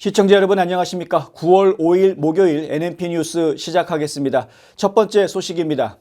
시청자 여러분 안녕하십니까? 9월 5일 목요일 NMP 뉴스 시작하겠습니다. 첫 번째 소식입니다.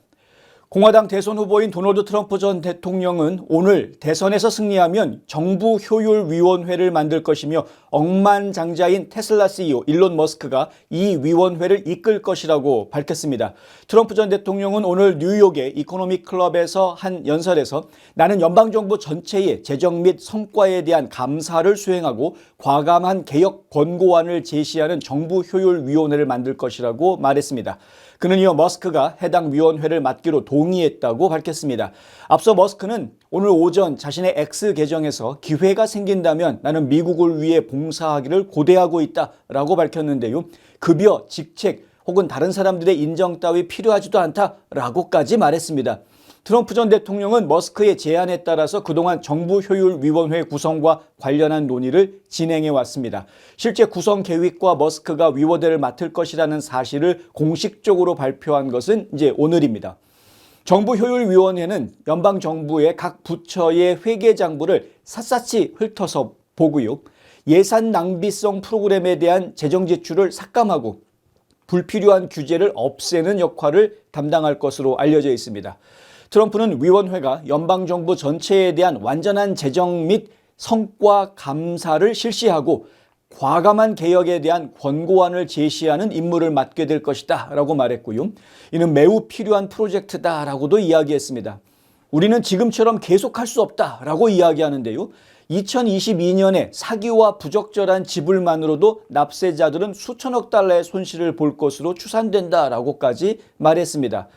공화당 대선 후보인 도널드 트럼프 전 대통령은 오늘 대선에서 승리하면 정부 효율위원회를 만들 것이며 억만장자인 테슬라 CEO 일론 머스크가 이 위원회를 이끌 것이라고 밝혔습니다. 트럼프 전 대통령은 오늘 뉴욕의 이코노믹 클럽에서 한 연설에서 나는 연방정부 전체의 재정 및 성과에 대한 감사를 수행하고 과감한 개혁 권고안을 제시하는 정부 효율위원회를 만들 것이라고 말했습니다. 그는 이어 머스크가 해당 위원회를 맡기로 동의했다고 밝혔습니다. 앞서 머스크는 오늘 오전 자신의 X 계정에서 기회가 생긴다면 나는 미국을 위해 봉사하기를 고대하고 있다라고 밝혔는데요. 급여, 직책 혹은 다른 사람들의 인정 따위 필요하지도 않다라고까지 말했습니다. 트럼프 전 대통령은 머스크의 제안에 따라서 그동안 정부효율위원회 구성과 관련한 논의를 진행해 왔습니다. 실제 구성 계획과 머스크가 위원회를 맡을 것이라는 사실을 공식적으로 발표한 것은 이제 오늘입니다. 정부효율위원회는 연방정부의 각 부처의 회계장부를 샅샅이 훑어서 보고요. 예산 낭비성 프로그램에 대한 재정 지출을 삭감하고 불필요한 규제를 없애는 역할을 담당할 것으로 알려져 있습니다. 트럼프는 위원회가 연방정부 전체에 대한 완전한 재정 및 성과 감사를 실시하고 과감한 개혁에 대한 권고안을 제시하는 임무를 맡게 될 것이다 라고 말했고요. 이는 매우 필요한 프로젝트다라고도 이야기했습니다. 우리는 지금처럼 계속할 수 없다라고 이야기하는데요. 2022년에 사기와 부적절한 지불만으로도 납세자들은 수천억 달러의 손실을 볼 것으로 추산된다라고까지 말했습니다.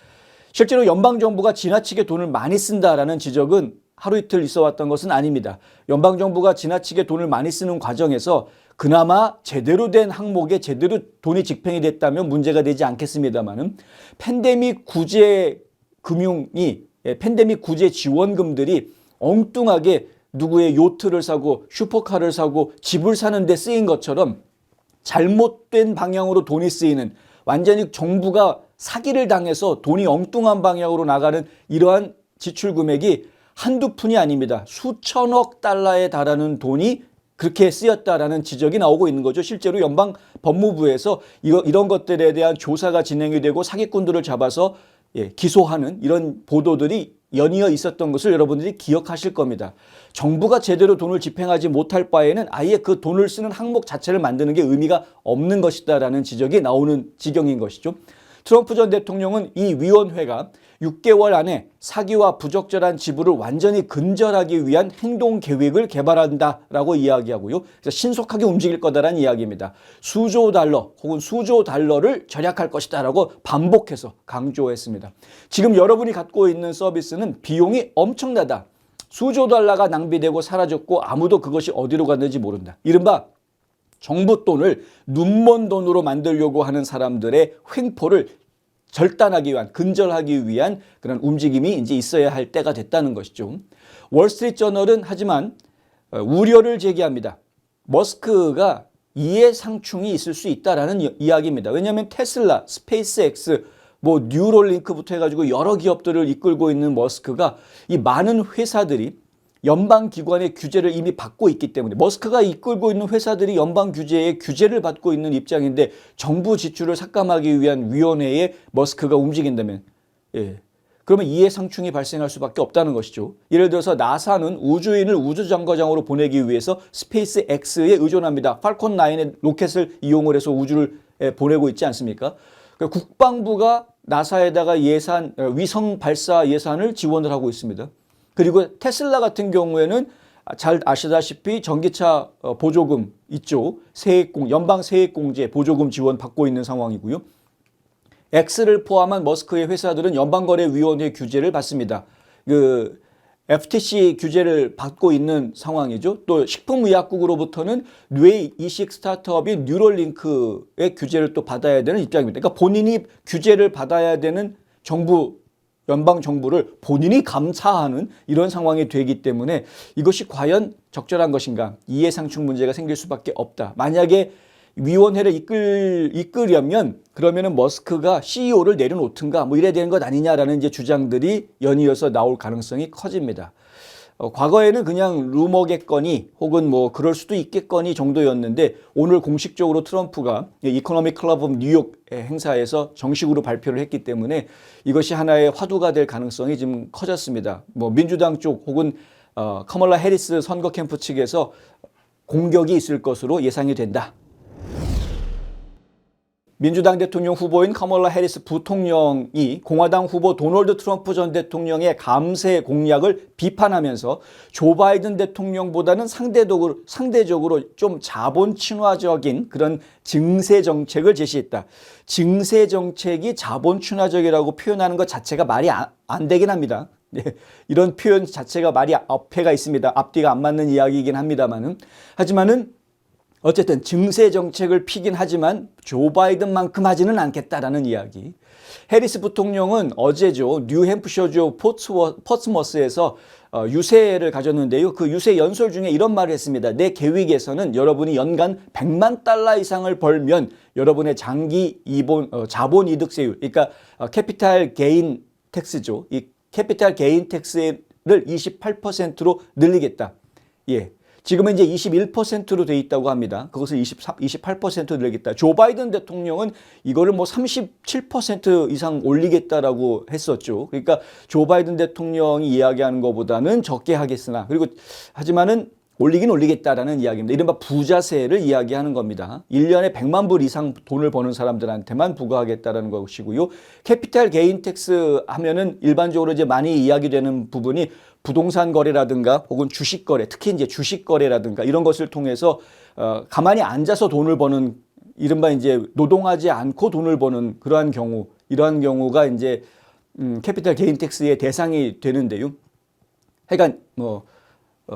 실제로 연방정부가 지나치게 돈을 많이 쓴다라는 지적은 하루 이틀 있어 왔던 것은 아닙니다. 연방정부가 지나치게 돈을 많이 쓰는 과정에서 그나마 제대로 된 항목에 제대로 돈이 집행이 됐다면 문제가 되지 않겠습니다만은 팬데믹 구제 팬데믹 구제 지원금들이 엉뚱하게 누구의 요트를 사고 슈퍼카를 사고 집을 사는 데 쓰인 것처럼 잘못된 방향으로 돈이 쓰이는 완전히 정부가 사기를 당해서 돈이 엉뚱한 방향으로 나가는 이러한 지출 금액이 한두 푼이 아닙니다. 수천억 달러에 달하는 돈이 그렇게 쓰였다라는 지적이 나오고 있는 거죠. 실제로 연방 법무부에서 이런 것들에 대한 조사가 진행이 되고 사기꾼들을 잡아서 기소하는 이런 보도들이 연이어 있었던 것을 여러분들이 기억하실 겁니다. 정부가 제대로 돈을 집행하지 못할 바에는 아예 그 돈을 쓰는 항목 자체를 만드는 게 의미가 없는 것이다라는 지적이 나오는 지경인 것이죠. 트럼프 전 대통령은 이 위원회가 6개월 안에 사기와 부적절한 지불을 완전히 근절하기 위한 행동 계획을 개발한다라고 이야기하고요. 그래서 신속하게 움직일 거다라는 이야기입니다. 수조 달러 혹은 수조 달러를 절약할 것이다라고 반복해서 강조했습니다. 지금 여러분이 갖고 있는 서비스는 비용이 엄청나다. 수조 달러가 낭비되고 사라졌고 아무도 그것이 어디로 갔는지 모른다. 이른바 정부 돈을 눈먼 돈으로 만들려고 하는 사람들의 횡포를 절단하기 위한, 근절하기 위한 그런 움직임이 이제 있어야 할 때가 됐다는 것이죠. 월스트리트저널은 하지만 우려를 제기합니다. 머스크가 이해상충이 있을 수 있다라는 이야기입니다. 왜냐하면 테슬라, 스페이스X, 뉴럴링크부터 해가지고 여러 기업들을 이끌고 있는 머스크가 이 많은 회사들이 연방기관의 규제를 이미 받고 있기 때문에 머스크가 이끌고 있는 회사들이 연방 규제의 규제를 받고 있는 입장인데 정부 지출을 삭감하기 위한 위원회에 머스크가 움직인다면 그러면 이해상충이 발생할 수밖에 없다는 것이죠. 예를 들어서 나사는 우주인을 우주정거장으로 보내기 위해서 스페이스 X에 의존합니다. 팔콘 9의 로켓을 이용을 해서 우주를 보내고 있지 않습니까? 그러니까 국방부가 나사에다가 위성 발사 예산을 지원을 하고 있습니다. 그리고 테슬라 같은 경우에는 잘 아시다시피 전기차 보조금 있죠. 연방 세액공제 보조금 지원 받고 있는 상황이고요. X를 포함한 머스크의 회사들은 연방거래위원회 규제를 받습니다. FTC 규제를 받고 있는 상황이죠. 또 식품의약국으로부터는 뇌 이식 스타트업인 뉴럴링크의 규제를 또 받아야 되는 입장입니다. 그러니까 본인이 규제를 받아야 되는 연방 정부를 본인이 감사하는 이런 상황이 되기 때문에 이것이 과연 적절한 것인가? 이해상충 문제가 생길 수밖에 없다. 만약에 위원회를 이끌려면 그러면은 머스크가 CEO를 내려놓든가 이래야 되는 것 아니냐라는 이제 주장들이 연이어서 나올 가능성이 커집니다. 과거에는 그냥 루머겠거니 혹은 뭐 그럴 수도 있겠거니 정도였는데 오늘 공식적으로 트럼프가 이코노믹 클럽 오브 뉴욕 행사에서 정식으로 발표를 했기 때문에 이것이 하나의 화두가 될 가능성이 좀 커졌습니다. 뭐 민주당 쪽 혹은 카멀라 해리스 선거 캠프 측에서 공격이 있을 것으로 예상이 된다. 민주당 대통령 후보인 카멀라 해리스 부통령이 공화당 후보 도널드 트럼프 전 대통령의 감세 공약을 비판하면서 조 바이든 대통령보다는 상대적으로 좀 자본 친화적인 그런 증세 정책을 제시했다. 증세 정책이 자본 친화적이라고 표현하는 것 자체가 말이 안 되긴 합니다. 이런 표현 자체가 말이 어폐가 있습니다. 앞뒤가 안 맞는 이야기이긴 합니다만은. 하지만은 어쨌든 증세 정책을 피긴 하지만 조 바이든만큼 하지는 않겠다라는 이야기. 해리스 부통령은 어제죠. 뉴햄프셔주 포츠머스에서 유세를 가졌는데요. 그 유세 연설 중에 이런 말을 했습니다. 내 계획에서는 여러분이 연간 100만 달러 이상을 벌면 여러분의 장기 자본 이득세율, 그러니까 캐피탈 게인 텍스죠. 이 캐피탈 게인 텍스를 28%로 늘리겠다. 예. 지금은 이제 21%로 돼 있다고 합니다. 그것을 28% 늘리겠다. 조 바이든 대통령은 이거를 뭐 37% 이상 올리겠다라고 했었죠. 그러니까 조 바이든 대통령이 이야기하는 것보다는 적게 하겠으나 하지만은 올리긴 올리겠다라는 이야기입니다. 이른바 부자세를 이야기하는 겁니다. 1년에 100만 불 이상 돈을 버는 사람들한테만 부과하겠다라는 것이고요. 캐피탈 게인 텍스 하면은 일반적으로 이제 많이 이야기되는 부분이 부동산 거래라든가 혹은 주식 거래, 특히 이제 주식 거래라든가 이런 것을 통해서 가만히 앉아서 돈을 버는 이른바 이제 노동하지 않고 돈을 버는 그러한 경우, 이러한 경우가 이제 캐피탈 게인 텍스의 대상이 되는데요. 하여간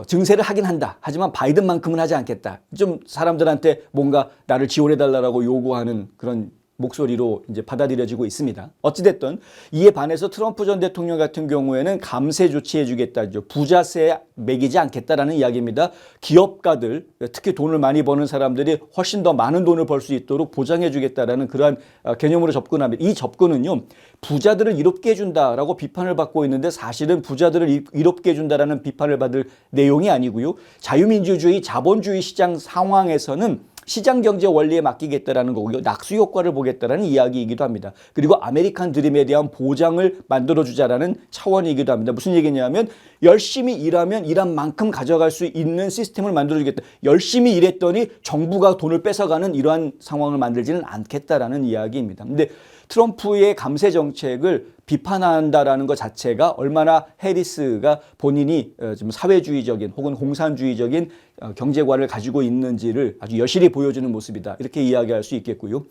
증세를 하긴 한다. 하지만 바이든만큼은 하지 않겠다. 좀 사람들한테 뭔가 나를 지원해달라고 요구하는 그런 목소리로 이제 받아들여지고 있습니다. 어찌됐든 이에 반해서 트럼프 전 대통령 같은 경우에는 감세 조치해주겠다죠. 부자세 매기지 않겠다라는 이야기입니다. 기업가들, 특히 돈을 많이 버는 사람들이 훨씬 더 많은 돈을 벌 수 있도록 보장해주겠다라는 그러한 개념으로 접근합니다. 이 접근은요, 부자들을 이롭게 해준다라고 비판을 받고 있는데 사실은 부자들을 이롭게 해준다라는 비판을 받을 내용이 아니고요. 자유민주주의, 자본주의 시장 상황에서는 시장 경제 원리에 맡기겠다라는 거고요. 낙수 효과를 보겠다라는 이야기이기도 합니다. 그리고 아메리칸 드림에 대한 보장을 만들어주자라는 차원이기도 합니다. 무슨 얘기냐면 열심히 일하면 일한 만큼 가져갈 수 있는 시스템을 만들어주겠다. 열심히 일했더니 정부가 돈을 뺏어가는 이러한 상황을 만들지는 않겠다라는 이야기입니다. 근데 트럼프의 감세 정책을 비판한다라는 것 자체가 얼마나 해리스가 본인이 좀 사회주의적인 혹은 공산주의적인 경제관을 가지고 있는지를 아주 여실히 보여주는 모습이다. 이렇게 이야기할 수 있겠고요.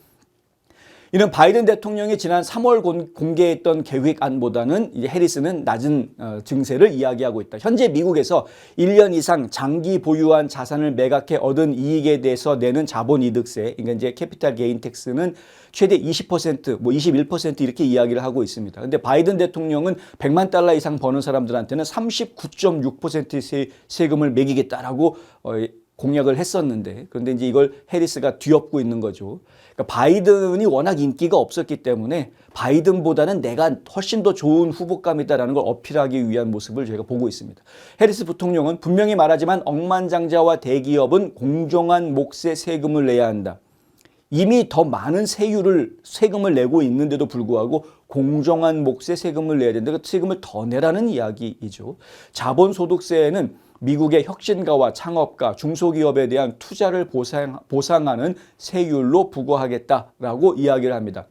이는 바이든 대통령이 지난 3월 공개했던 계획안보다는 이제 해리스는 낮은 증세를 이야기하고 있다. 현재 미국에서 1년 이상 장기 보유한 자산을 매각해 얻은 이익에 대해서 내는 자본이득세, 그러니까 이제 캐피탈 게인 텍스는 최대 20%, 뭐 21% 이렇게 이야기를 하고 있습니다. 근데 바이든 대통령은 100만 달러 이상 버는 사람들한테는 39.6%의 세금을 매기겠다라고 공약을 했었는데, 그런데 이제 이걸 해리스가 뒤엎고 있는 거죠. 그러니까 바이든이 워낙 인기가 없었기 때문에 바이든보다는 내가 훨씬 더 좋은 후보감이다라는 걸 어필하기 위한 모습을 저희가 보고 있습니다. 해리스 부통령은 분명히 말하지만 억만장자와 대기업은 공정한 몫의 세금을 내야 한다. 이미 더 많은 세금을 내고 있는데도 불구하고 공정한 몫의 세금을 내야 된다. 그 세금을 더 내라는 이야기이죠. 자본소득세는 미국의 혁신가와 창업가, 중소기업에 대한 투자를 보상하는 세율로 부과하겠다라고 이야기를 합니다.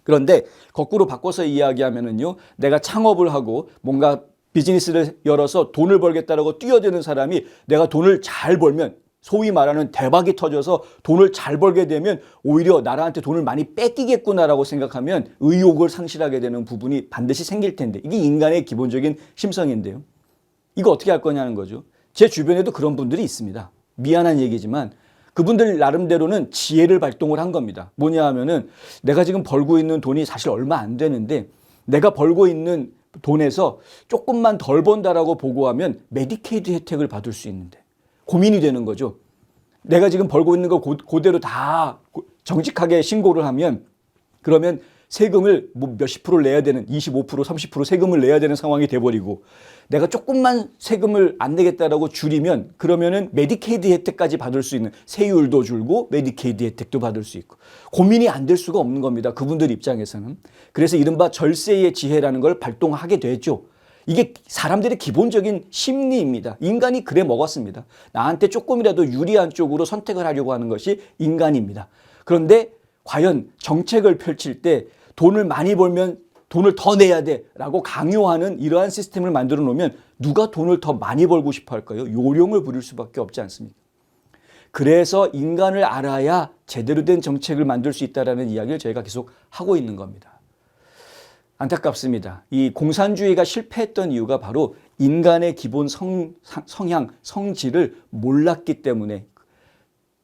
그런데 거꾸로 바꿔서 이야기하면은요, 내가 창업을 하고 뭔가 비즈니스를 열어서 돈을 벌겠다라고 뛰어드는 사람이 내가 돈을 잘 벌면, 소위 말하는 대박이 터져서 돈을 잘 벌게 되면 오히려 나라한테 돈을 많이 뺏기겠구나라고 생각하면 의욕을 상실하게 되는 부분이 반드시 생길 텐데, 이게 인간의 기본적인 심성인데요. 이거 어떻게 할 거냐는 거죠. 제 주변에도 그런 분들이 있습니다. 미안한 얘기지만 그분들 나름대로는 지혜를 발동을 한 겁니다. 뭐냐 하면은 내가 지금 벌고 있는 돈이 사실 얼마 안 되는데 내가 벌고 있는 돈에서 조금만 덜 번다라고 보고하면 메디케이드 혜택을 받을 수 있는데 고민이 되는 거죠. 내가 지금 벌고 있는 거 그대로 다 정직하게 신고를 하면 그러면 세금을 뭐 몇십 프로를 내야 되는 25% 30% 세금을 내야 되는 상황이 돼버리고 내가 조금만 세금을 안 내겠다라고 줄이면 그러면은 메디케이드 혜택까지 받을 수 있는 세율도 줄고 메디케이드 혜택도 받을 수 있고 고민이 안 될 수가 없는 겁니다. 그분들 입장에서는. 그래서 이른바 절세의 지혜라는 걸 발동하게 되죠. 이게 사람들의 기본적인 심리입니다. 인간이 그래 먹었습니다. 나한테 조금이라도 유리한 쪽으로 선택을 하려고 하는 것이 인간입니다. 그런데 과연 정책을 펼칠 때 돈을 많이 벌면 돈을 더 내야 돼 라고 강요하는 이러한 시스템을 만들어 놓으면 누가 돈을 더 많이 벌고 싶어 할까요? 요령을 부릴 수밖에 없지 않습니까? 그래서 인간을 알아야 제대로 된 정책을 만들 수 있다는 이야기를 저희가 계속 하고 있는 겁니다. 안타깝습니다. 이 공산주의가 실패했던 이유가 바로 인간의 기본 성향, 성질을 몰랐기 때문에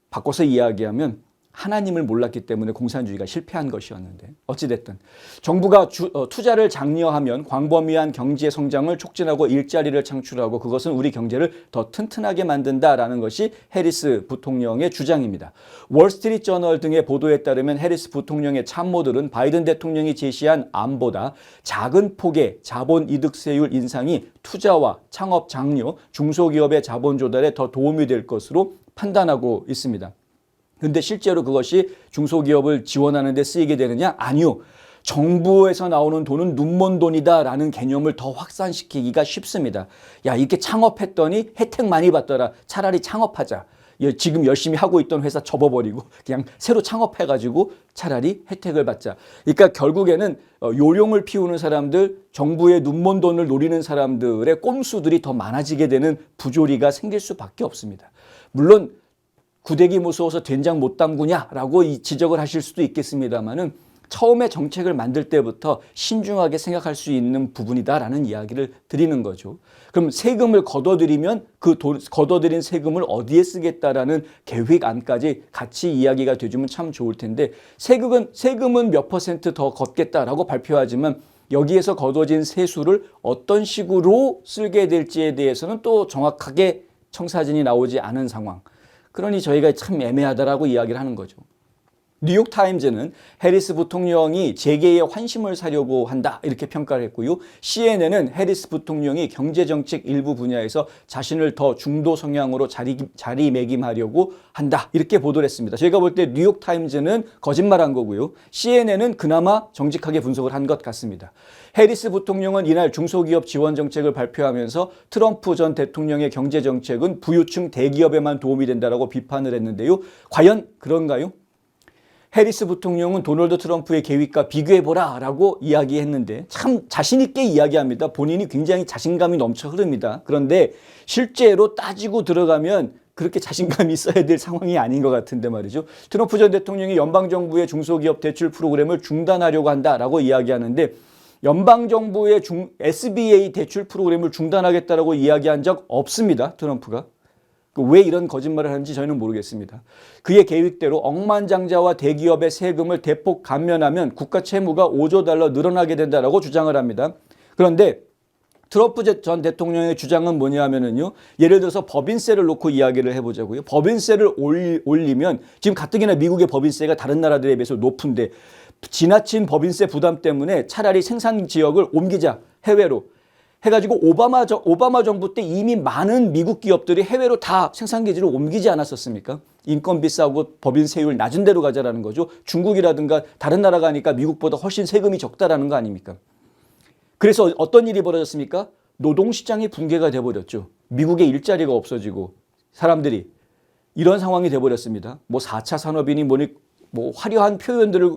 바꿔서 이야기하면 하나님을 몰랐기 때문에 공산주의가 실패한 것이었는데 어찌됐든 정부가 투자를 장려하면 광범위한 경제 성장을 촉진하고 일자리를 창출하고 그것은 우리 경제를 더 튼튼하게 만든다라는 것이 해리스 부통령의 주장입니다. 월스트리트 저널 등의 보도에 따르면 해리스 부통령의 참모들은 바이든 대통령이 제시한 안보다 작은 폭의 자본 이득세율 인상이 투자와 창업 장려, 중소기업의 자본 조달에 더 도움이 될 것으로 판단하고 있습니다. 근데 실제로 그것이 중소기업을 지원하는 데 쓰이게 되느냐? 아니요. 정부에서 나오는 돈은 눈먼 돈이다라는 개념을 더 확산시키기가 쉽습니다. 야, 이렇게 창업했더니 혜택 많이 받더라. 차라리 창업하자. 지금 열심히 하고 있던 회사 접어버리고 그냥 새로 창업해가지고 차라리 혜택을 받자. 그러니까 결국에는 요령을 피우는 사람들, 정부의 눈먼 돈을 노리는 사람들의 꼼수들이 더 많아지게 되는 부조리가 생길 수밖에 없습니다. 물론 구데기 무서워서 된장 못 담그냐라고 지적을 하실 수도 있겠습니다만은 처음에 정책을 만들 때부터 신중하게 생각할 수 있는 부분이다라는 이야기를 드리는 거죠. 그럼 세금을 걷어들이면 그 걷어들인 세금을 어디에 쓰겠다라는 계획안까지 같이 이야기가 되주면 참 좋을 텐데 세금은 몇 퍼센트 더 걷겠다라고 발표하지만 여기에서 거둬진 세수를 어떤 식으로 쓰게 될지에 대해서는 또 정확하게 청사진이 나오지 않은 상황. 그러니 저희가 참 애매하다라고 이야기를 하는 거죠. 뉴욕타임즈는 해리스 부통령이 재계의 환심을 사려고 한다 이렇게 평가를 했고요. CNN은 해리스 부통령이 경제정책 일부 분야에서 자신을 더 중도 성향으로 자리매김하려고 한다 이렇게 보도를 했습니다. 저희가 볼 때 뉴욕타임즈는 거짓말한 거고요. CNN은 그나마 정직하게 분석을 한 것 같습니다. 해리스 부통령은 이날 중소기업 지원 정책을 발표하면서 트럼프 전 대통령의 경제정책은 부유층 대기업에만 도움이 된다라고 비판을 했는데요. 과연 그런가요? 해리스 부통령은 도널드 트럼프의 계획과 비교해보라 라고 이야기했는데 참 자신 있게 이야기합니다. 본인이 굉장히 자신감이 넘쳐 흐릅니다. 그런데 실제로 따지고 들어가면 그렇게 자신감이 있어야 될 상황이 아닌 것 같은데 말이죠. 트럼프 전 대통령이 연방정부의 중소기업 대출 프로그램을 중단하려고 한다라고 이야기하는데 연방정부의 SBA 대출 프로그램을 중단하겠다라고 이야기한 적 없습니다. 트럼프가. 왜 이런 거짓말을 하는지 저희는 모르겠습니다. 그의 계획대로 억만장자와 대기업의 세금을 대폭 감면하면 국가 채무가 5조 달러 늘어나게 된다라고 주장을 합니다. 그런데 트럼프 전 대통령의 주장은 뭐냐면요. 예를 들어서 법인세를 놓고 이야기를 해보자고요. 법인세를 올리면 지금 가뜩이나 미국의 법인세가 다른 나라들에 비해서 높은데 지나친 법인세 부담 때문에 차라리 생산 지역을 옮기자 해외로. 해가지고 오바마 정부 때 이미 많은 미국 기업들이 해외로 다 생산기지를 옮기지 않았었습니까? 인건비 싸고 법인세율 낮은 데로 가자라는 거죠. 중국이라든가 다른 나라 가니까 미국보다 훨씬 세금이 적다라는 거 아닙니까? 그래서 어떤 일이 벌어졌습니까? 노동시장이 붕괴가 돼버렸죠. 미국의 일자리가 없어지고 사람들이 이런 상황이 돼버렸습니다. 뭐 4차 산업이니 뭐니 뭐 화려한 표현들을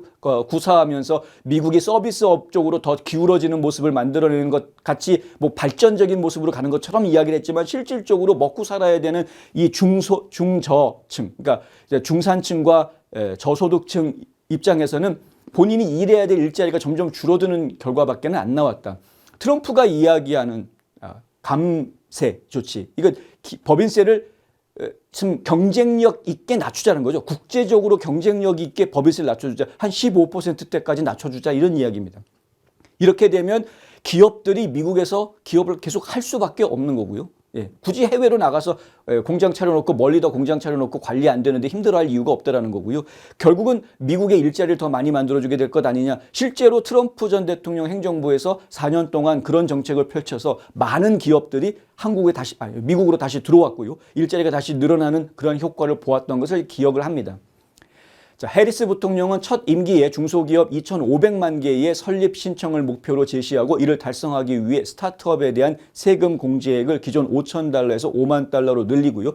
구사하면서 미국이 서비스업 쪽으로 더 기울어지는 모습을 만들어내는 것 같이 뭐 발전적인 모습으로 가는 것처럼 이야기를 했지만 실질적으로 먹고 살아야 되는 이 중저층, 그러니까 중산층과 저소득층 입장에서는 본인이 일해야 될 일자리가 점점 줄어드는 결과밖에 안 나왔다. 트럼프가 이야기하는 감세 조치, 이거 법인세를 좀 경쟁력 있게 낮추자는 거죠. 국제적으로 경쟁력 있게 법인세를 낮춰주자. 한 15%대까지 낮춰주자 이런 이야기입니다. 이렇게 되면 기업들이 미국에서 기업을 계속 할 수밖에 없는 거고요. 예, 굳이 해외로 나가서 공장 차려놓고 멀리다 공장 차려놓고 관리 안 되는데 힘들어할 이유가 없다라는 거고요. 결국은 미국의 일자리를 더 많이 만들어주게 될 것 아니냐. 실제로 트럼프 전 대통령 행정부에서 4년 동안 그런 정책을 펼쳐서 많은 기업들이 미국으로 다시 들어왔고요. 일자리가 다시 늘어나는 그런 효과를 보았던 것을 기억을 합니다. 자, 해리스 부통령은 첫 임기에 중소기업 2,500만 개의 설립 신청을 목표로 제시하고 이를 달성하기 위해 스타트업에 대한 세금 공제액을 기존 $5,000에서 $50,000로 늘리고요.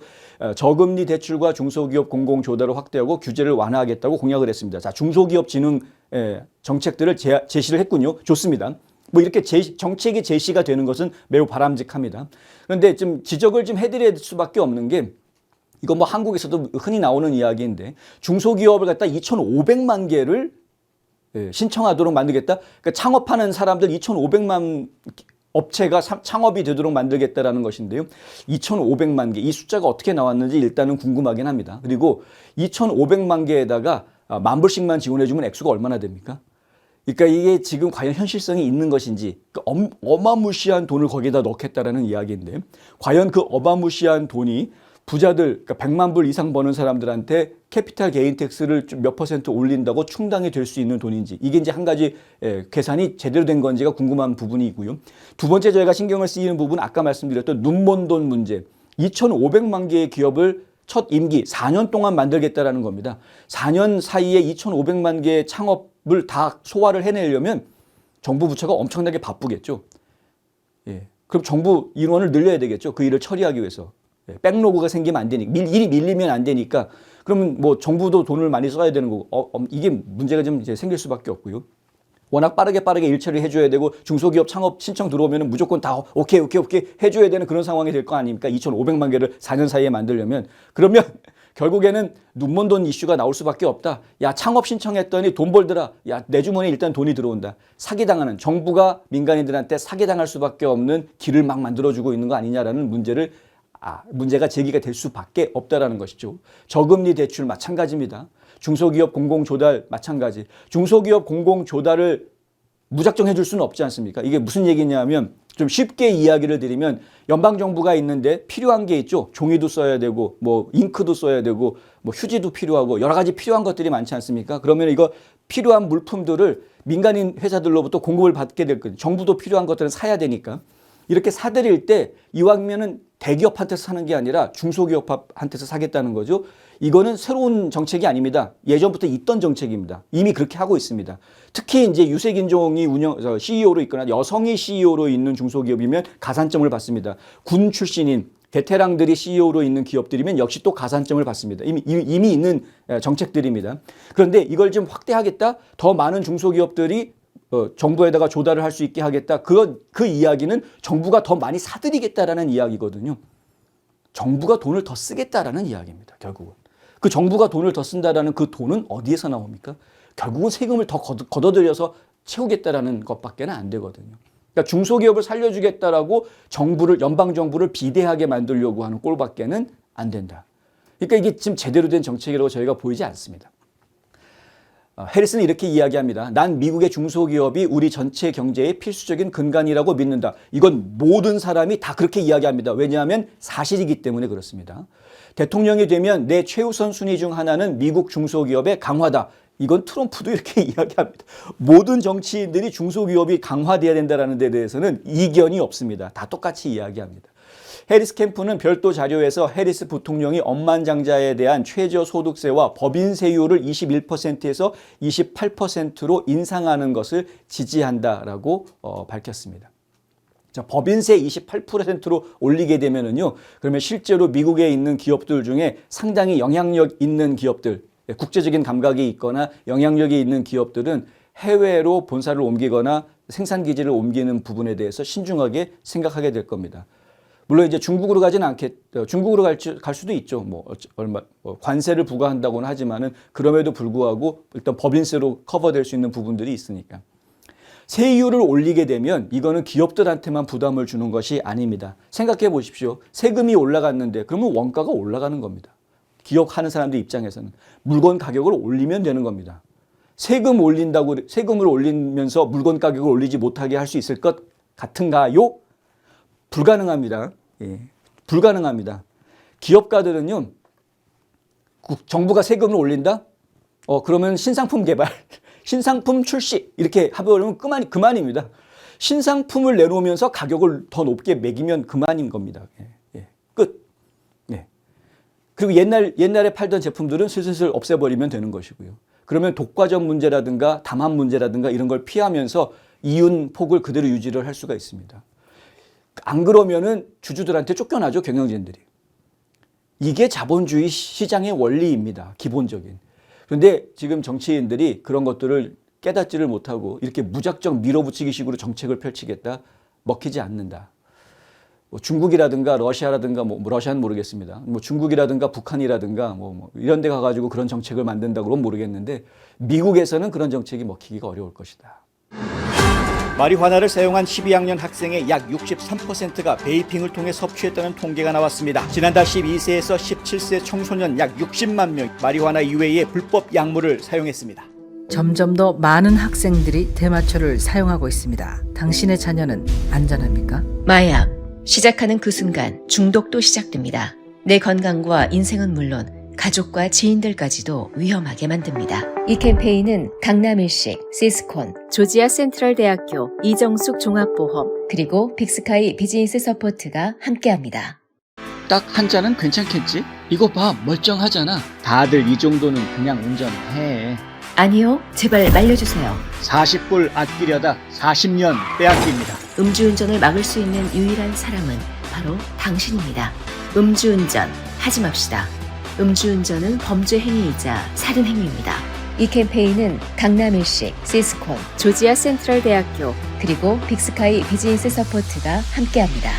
저금리 대출과 중소기업 공공조달을 확대하고 규제를 완화하겠다고 공약을 했습니다. 자, 중소기업 진흥 정책들을 제시를 했군요. 좋습니다. 뭐 이렇게 정책이 제시가 되는 것은 매우 바람직합니다. 그런데 좀 지적을 좀 해드릴 수밖에 없는 게 이거 뭐 한국에서도 흔히 나오는 이야기인데 중소기업을 갖다 2,500만 개를 신청하도록 만들겠다. 그러니까 창업하는 사람들 2,500만 업체가 창업이 되도록 만들겠다라는 것인데요. 2,500만 개. 이 숫자가 어떻게 나왔는지 일단은 궁금하긴 합니다. 그리고 2,500만 개에다가 10,000불씩만 지원해주면 액수가 얼마나 됩니까? 그러니까 이게 지금 과연 현실성이 있는 것인지 그러니까 어마무시한 돈을 거기다 넣겠다라는 이야기인데 과연 그 어마무시한 돈이 부자들, 그러니까 100만 불 이상 버는 사람들한테 캐피탈 게인 텍스를 좀 몇 % 올린다고 충당이 될 수 있는 돈인지 이게 이제 한 가지 계산이 제대로 된 건지가 궁금한 부분이 있고요. 두 번째 저희가 신경을 쓰이는 부분은 아까 말씀드렸던 눈먼 돈 문제. 2,500만 개의 기업을 첫 임기 4년 동안 만들겠다라는 겁니다. 4년 사이에 2,500만 개의 창업을 다 소화를 해내려면 정부 부처가 엄청나게 바쁘겠죠. 예. 그럼 정부 인원을 늘려야 되겠죠. 그 일을 처리하기 위해서. 백로그가 생기면 안 되니까 일이 밀리면 안 되니까 그러면 뭐 정부도 돈을 많이 써야 되는 거고 이게 문제가 좀 이제 생길 수밖에 없고요. 워낙 빠르게 일 처리 해줘야 되고 중소기업 창업 신청 들어오면 무조건 다 오케이 해줘야 되는 그런 상황이 될 거 아닙니까? 2,500만 개를 4년 사이에 만들려면 그러면 결국에는 눈먼 돈 이슈가 나올 수밖에 없다. 야 창업 신청했더니 돈 벌더라. 야 내 주머니에 일단 돈이 들어온다. 사기당하는 정부가 민간인들한테 사기당할 수밖에 없는 길을 막 만들어주고 있는 거 아니냐라는 문제가 제기가 될 수밖에 없다라는 것이죠. 저금리 대출 마찬가지입니다. 중소기업 공공조달 마찬가지. 중소기업 공공조달을 무작정 해줄 수는 없지 않습니까? 이게 무슨 얘기냐면 좀 쉽게 이야기를 드리면 연방정부가 있는데 필요한 게 있죠. 종이도 써야 되고 뭐 잉크도 써야 되고 뭐 휴지도 필요하고 여러 가지 필요한 것들이 많지 않습니까? 그러면 이거 필요한 물품들을 민간인 회사들로부터 공급을 받게 될 거예요. 정부도 필요한 것들은 사야 되니까. 이렇게 사들일 때 이왕이면은 대기업한테서 사는 게 아니라 중소기업한테서 사겠다는 거죠. 이거는 새로운 정책이 아닙니다. 예전부터 있던 정책입니다. 이미 그렇게 하고 있습니다. 특히 이제 유색인종이 CEO로 있거나 여성이 CEO로 있는 중소기업이면 가산점을 받습니다. 군 출신인 베테랑들이 CEO로 있는 기업들이면 역시 또 가산점을 받습니다. 이미 있는 정책들입니다. 그런데 이걸 좀 확대하겠다. 더 많은 중소기업들이 정부에다가 조달을 할 수 있게 하겠다. 그 이야기는 정부가 더 많이 사들이겠다라는 이야기거든요. 정부가 돈을 더 쓰겠다라는 이야기입니다. 결국은. 그 정부가 돈을 더 쓴다라는 그 돈은 어디에서 나옵니까? 결국은 세금을 더 걷어들여서 채우겠다라는 것밖에 안 되거든요. 그러니까 중소기업을 살려주겠다라고 연방정부를 비대하게 만들려고 하는 꼴밖에는 안 된다. 그러니까 이게 지금 제대로 된 정책이라고 저희가 보이지 않습니다. 해리스는 이렇게 이야기합니다. 난 미국의 중소기업이 우리 전체 경제의 필수적인 근간이라고 믿는다. 이건 모든 사람이 다 그렇게 이야기합니다. 왜냐하면 사실이기 때문에 그렇습니다. 대통령이 되면 내 최우선 순위 중 하나는 미국 중소기업의 강화다. 이건 트럼프도 이렇게 이야기합니다. 모든 정치인들이 중소기업이 강화돼야 된다는 데 대해서는 이견이 없습니다. 다 똑같이 이야기합니다. 해리스 캠프는 별도 자료에서 해리스 부통령이 억만장자에 대한 최저소득세와 법인세율을 21%에서 28%로 인상하는 것을 지지한다라고 밝혔습니다. 자, 법인세 28%로 올리게 되면은요, 그러면 실제로 미국에 있는 기업들 중에 상당히 영향력 있는 기업들, 국제적인 감각이 있거나 영향력이 있는 기업들은 해외로 본사를 옮기거나 생산기지를 옮기는 부분에 대해서 신중하게 생각하게 될 겁니다. 물론 이제 중국으로 가지는 중국으로 갈 수도 있죠. 관세를 부과한다고는 하지만은 그럼에도 불구하고 일단 법인세로 커버될 수 있는 부분들이 있으니까. 세율을 올리게 되면 이거는 기업들한테만 부담을 주는 것이 아닙니다. 생각해 보십시오. 세금이 올라갔는데 그러면 원가가 올라가는 겁니다. 기업하는 사람들 입장에서는 물건 가격을 올리면 되는 겁니다. 세금을 올리면서 물건 가격을 올리지 못하게 할 수 있을 것 같은가요? 불가능합니다. 예. 불가능합니다. 기업가들은요, 정부가 세금을 올린다? 그러면 신상품 개발, 신상품 출시 이렇게 하버리면 그만입니다. 신상품을 내놓으면서 가격을 더 높게 매기면 그만인 겁니다. 끝. 네. 그리고 옛날에 팔던 제품들은 슬슬 없애버리면 되는 것이고요. 그러면 독과점 문제라든가 담합 문제라든가 이런 걸 피하면서 이윤 폭을 그대로 유지를 할 수가 있습니다. 안 그러면은 주주들한테 쫓겨나죠, 경영진들이. 이게 자본주의 시장의 원리입니다, 기본적인. 그런데 지금 정치인들이 그런 것들을 깨닫지를 못하고 이렇게 무작정 밀어붙이기 식으로 정책을 펼치겠다, 먹히지 않는다. 중국이라든가 러시아라든가 러시아는 모르겠습니다. 중국이라든가 북한이라든가 이런 데 가가지고 그런 정책을 만든다고 그러면 모르겠는데 미국에서는 그런 정책이 먹히기가 어려울 것이다. 마리화나를 사용한 12학년 학생의 약 63%가 베이핑을 통해 섭취했다는 통계가 나왔습니다. 지난달 12세에서 17세 청소년 약 60만 명 마리화나 이외의 불법 약물을 사용했습니다. 점점 더 많은 학생들이 대마초를 사용하고 있습니다. 당신의 자녀는 안전합니까? 마약. 시작하는 그 순간 중독도 시작됩니다. 내 건강과 인생은 물론 가족과 지인들까지도 위험하게 만듭니다. 이 캠페인은 강남일식, 시스콘, 조지아 센트럴대학교, 이정숙 종합보험, 그리고 빅스카이 비즈니스 서포트가 함께합니다. 딱 한 잔은 괜찮겠지? 이거 봐, 멀쩡하잖아. 다들 이 정도는 그냥 운전해. 아니요, 제발 말려주세요. 40불 아끼려다 40년 빼앗깁니다. 음주운전을 막을 수 있는 유일한 사람은 바로 당신입니다. 음주운전 하지 맙시다. 음주운전은 범죄 행위이자 살인 행위입니다. 이 캠페인은 강남일식, 시스콘, 조지아 센트럴대학교, 그리고 빅스카이 비즈니스 서포트가 함께합니다.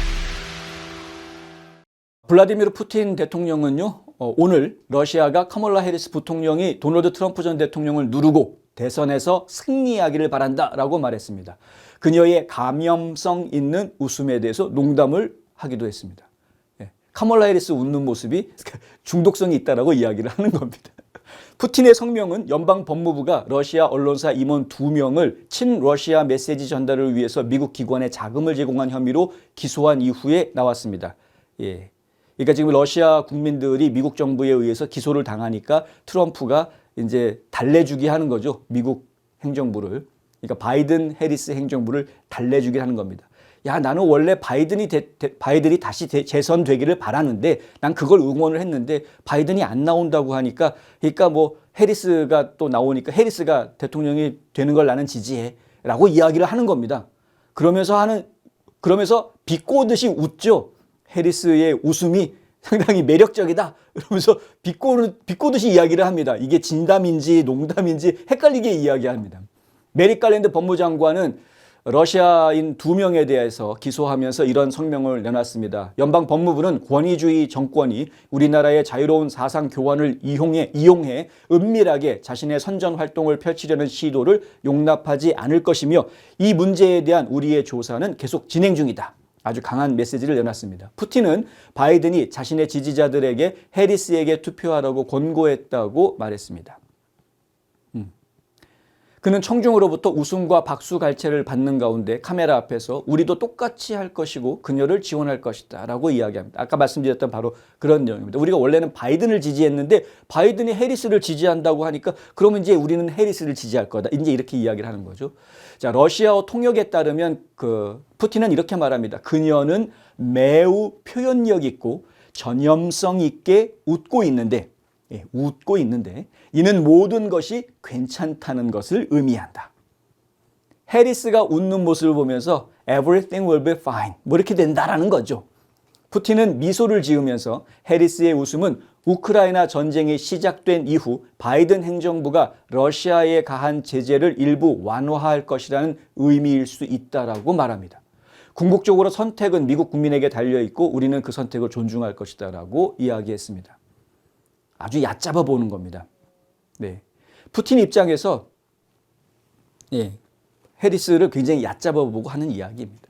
블라디미르 푸틴 대통령은요, 오늘 러시아가 카멀라 해리스 부통령이 도널드 트럼프 전 대통령을 누르고 대선에서 승리하기를 바란다라고 말했습니다. 그녀의 감염성 있는 웃음에 대해서 농담을 하기도 했습니다. 카멀라 해리스 웃는 모습이 중독성이 있다라고 이야기를 하는 겁니다. 푸틴의 성명은 연방 법무부가 러시아 언론사 임원 2명을 친러시아 메시지 전달을 위해서 미국 기관에 자금을 제공한 혐의로 기소한 이후에 나왔습니다. 그러니까 지금 러시아 국민들이 미국 정부에 의해서 기소를 당하니까 트럼프가 이제 달래주기 하는 거죠. 미국 행정부를. 그러니까 바이든 해리스 행정부를 달래주기 하는 겁니다. 야, 나는 원래 바이든이 다시 재선되기를 바라는데 난 그걸 응원을 했는데 바이든이 안 나온다고 하니까 그러니까 해리스가 또 나오니까 해리스가 대통령이 되는 걸 나는 지지해 라고 이야기를 하는 겁니다. 그러면서 비꼬듯이 웃죠. 해리스의 웃음이 상당히 매력적이다. 그러면서 비꼬듯이 이야기를 합니다. 이게 진담인지 농담인지 헷갈리게 이야기합니다. 메릭 갈랜드 법무장관은 러시아인 2명에 대해서 기소하면서 이런 성명을 내놨습니다. 연방 법무부는 권위주의 정권이 우리나라의 자유로운 사상 교환을 이용해 은밀하게 자신의 선전 활동을 펼치려는 시도를 용납하지 않을 것이며 이 문제에 대한 우리의 조사는 계속 진행 중이다. 아주 강한 메시지를 내놨습니다. 푸틴은 바이든이 자신의 지지자들에게 해리스에게 투표하라고 권고했다고 말했습니다. 그는 청중으로부터 웃음과 박수 갈채를 받는 가운데 카메라 앞에서 우리도 똑같이 할 것이고 그녀를 지원할 것이다 라고 이야기합니다. 아까 말씀드렸던 바로 그런 내용입니다. 우리가 원래는 바이든을 지지했는데 바이든이 해리스를 지지한다고 하니까 그러면 이제 우리는 해리스를 지지할 거다. 이제 이렇게 이야기를 하는 거죠. 자, 러시아어 통역에 따르면 푸틴은 이렇게 말합니다. 그녀는 매우 표현력 있고 전염성 있게 웃고 있는데 이는 모든 것이 괜찮다는 것을 의미한다. 해리스가 웃는 모습을 보면서 everything will be fine 이렇게 된다라는 거죠. 푸틴은 미소를 지으면서 해리스의 웃음은 우크라이나 전쟁이 시작된 이후 바이든 행정부가 러시아에 가한 제재를 일부 완화할 것이라는 의미일 수 있다라고 말합니다. 궁극적으로 선택은 미국 국민에게 달려있고 우리는 그 선택을 존중할 것이다라고 이야기했습니다. 아주 얕잡아 보는 겁니다. 네. 푸틴 입장에서 해리스를 굉장히 얕잡아 보고 하는 이야기입니다.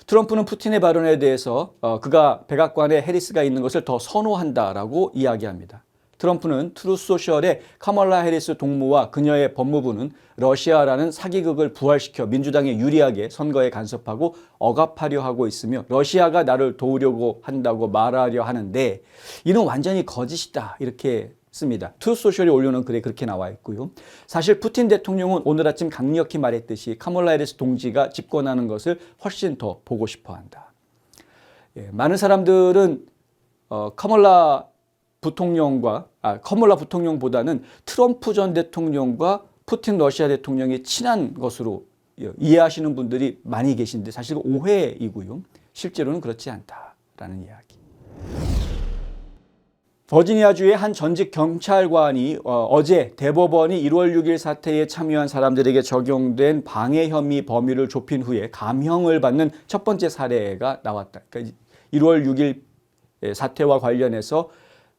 트럼프는 푸틴의 발언에 대해서 그가 백악관에 해리스가 있는 것을 더 선호한다라고 이야기합니다. 트럼프는 트루소셜의 카멀라 해리스 동무와 그녀의 법무부는 러시아라는 사기극을 부활시켜 민주당에 유리하게 선거에 간섭하고 억압하려 하고 있으며 러시아가 나를 도우려고 한다고 말하려 하는데 이는 완전히 거짓이다 이렇게 씁니다. 트루소셜이 올려놓은 글에 그렇게 나와 있고요. 사실 푸틴 대통령은 오늘 아침 강력히 말했듯이 카멀라 해리스 동지가 집권하는 것을 훨씬 더 보고 싶어한다. 많은 사람들은 카멀라 부통령보다는 트럼프 전 대통령과 푸틴 러시아 대통령이 친한 것으로 이해하시는 분들이 많이 계신데 사실 오해이고요. 실제로는 그렇지 않다라는 이야기. 버지니아주의 한 전직 경찰관이 어제 대법원이 1월 6일 사태에 참여한 사람들에게 적용된 방해 혐의 범위를 좁힌 후에 감형을 받는 첫 번째 사례가 나왔다. 그러니까 1월 6일 사태와 관련해서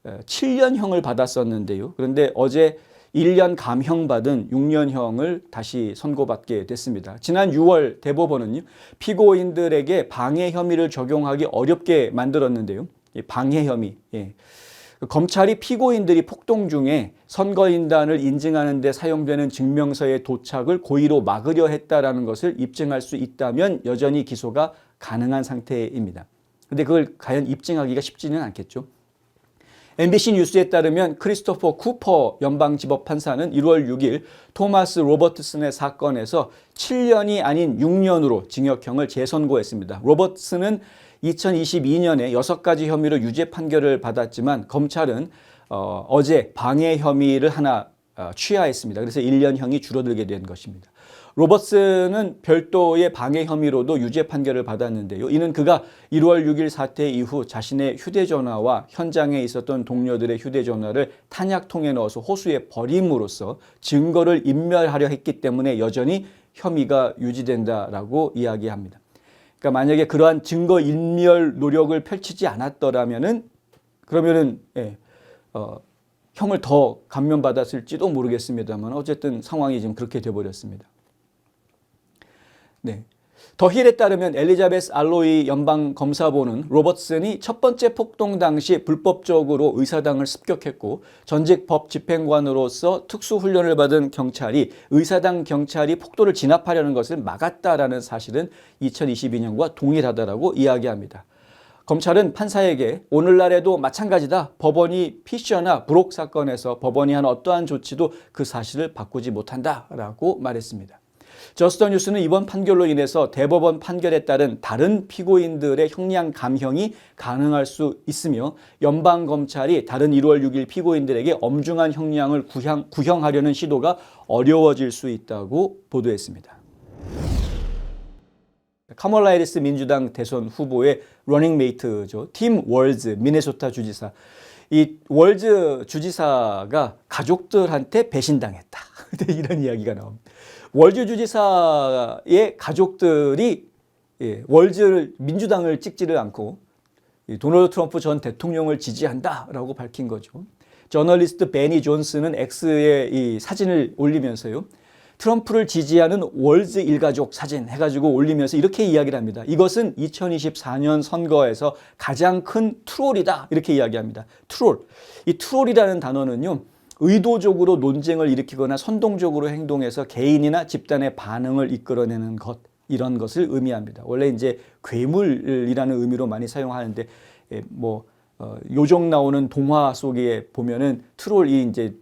7년형을 받았었는데요. 그런데 어제 1년 감형받은 6년형을 다시 선고받게 됐습니다. 지난 6월 대법원은요, 피고인들에게 방해 혐의를 적용하기 어렵게 만들었는데요. 방해 혐의. 검찰이 피고인들이 폭동 중에 선거인단을 인증하는 데 사용되는 증명서의 도착을 고의로 막으려 했다라는 것을 입증할 수 있다면 여전히 기소가 가능한 상태입니다. 근데 그걸 과연 입증하기가 쉽지는 않겠죠. MBC 뉴스에 따르면 크리스토퍼 쿠퍼 연방지법 판사는 1월 6일 토마스 로버트슨의 사건에서 7년이 아닌 6년으로 징역형을 재선고했습니다. 로버트슨은 2022년에 6가지 혐의로 유죄 판결을 받았지만 검찰은 어제 방해 혐의를 하나 취하했습니다. 그래서 1년형이 줄어들게 된 것입니다. 로버트슨은 별도의 방해 혐의로도 유죄 판결을 받았는데요. 이는 그가 1월 6일 사태 이후 자신의 휴대전화와 현장에 있었던 동료들의 휴대전화를 탄약통에 넣어서 호수에 버림으로써 증거를 인멸하려 했기 때문에 여전히 혐의가 유지된다라고 이야기합니다. 그러니까 만약에 그러한 증거 인멸 노력을 펼치지 않았더라면은 그러면은 형을 더 감면받았을지도 모르겠습니다만 어쨌든 상황이 지금 그렇게 돼버렸습니다. 네. 더 힐에 따르면 엘리자베스 알로이 연방검사보는 로버트슨이 첫 번째 폭동 당시 불법적으로 의사당을 습격했고 전직 법 집행관으로서 특수훈련을 받은 경찰이 의사당 경찰이 폭도를 진압하려는 것을 막았다라는 사실은 2022년과 동일하다라고 이야기합니다. 검찰은 판사에게 오늘날에도 마찬가지다. 법원이 피셔나 브록 사건에서 법원이 한 어떠한 조치도 그 사실을 바꾸지 못한다라고 말했습니다. 저스터 뉴스는 이번 판결로 인해서 대법원 판결에 따른 다른 피고인들의 형량 감형이 가능할 수 있으며 연방검찰이 다른 1월 6일 피고인들에게 엄중한 형량을 구형하려는 시도가 어려워질 수 있다고 보도했습니다. 카멀라 해리스 민주당 대선 후보의 러닝메이트죠. 팀 월즈 미네소타 주지사. 이 월즈 주지사가 가족들한테 배신당했다. 이런 이야기가 나옵니다. 월즈 주지사의 가족들이 월즈 민주당을 찍지를 않고 도널드 트럼프 전 대통령을 지지한다라고 밝힌 거죠. 저널리스트 베니 존스는 X에 이 사진을 올리면서요. 트럼프를 지지하는 월즈 일가족 사진 해가지고 올리면서 이렇게 이야기를 합니다. 이것은 2024년 선거에서 가장 큰 트롤이다. 이렇게 이야기합니다. 트롤. 이 트롤이라는 단어는요. 의도적으로 논쟁을 일으키거나 선동적으로 행동해서 개인이나 집단의 반응을 이끌어내는 것, 이런 것을 의미합니다. 원래 이제 괴물이라는 의미로 많이 사용하는데, 요정 나오는 동화 속에 보면은 트롤이 이제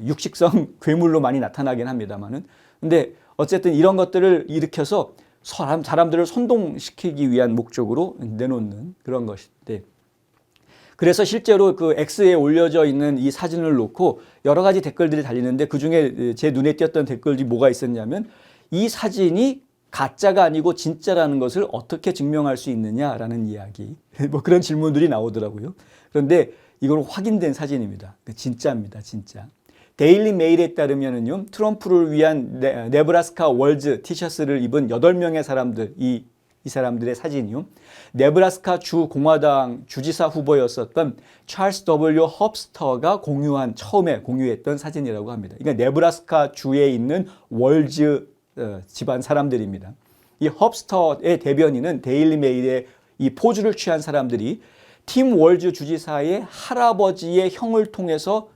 육식성 괴물로 많이 나타나긴 합니다만은. 근데 어쨌든 이런 것들을 일으켜서 사람들을 선동시키기 위한 목적으로 내놓는 그런 것인데, 그래서 실제로 그 X에 올려져 있는 이 사진을 놓고 여러 가지 댓글들이 달리는데 그중에 제 눈에 띄었던 댓글이 뭐가 있었냐면 이 사진이 가짜가 아니고 진짜라는 것을 어떻게 증명할 수 있느냐라는 이야기. 뭐 그런 질문들이 나오더라고요. 그런데 이건 확인된 사진입니다. 진짜입니다, 진짜. 데일리 메일에 따르면은요, 트럼프를 위한 네브라스카 월즈 티셔츠를 입은 8명의 사람들, 이 사람들의 사진이요. 네브라스카 주 공화당 주지사 후보였었던 찰스 W. 헙스터가 처음에 공유했던 사진이라고 합니다. 그러니까 네브라스카 주에 있는 월즈 집안 사람들입니다. 이 헙스터의 대변인은 데일리 메일에 이 포즈를 취한 사람들이 팀 월즈 주지사의 할아버지의 형을 통해서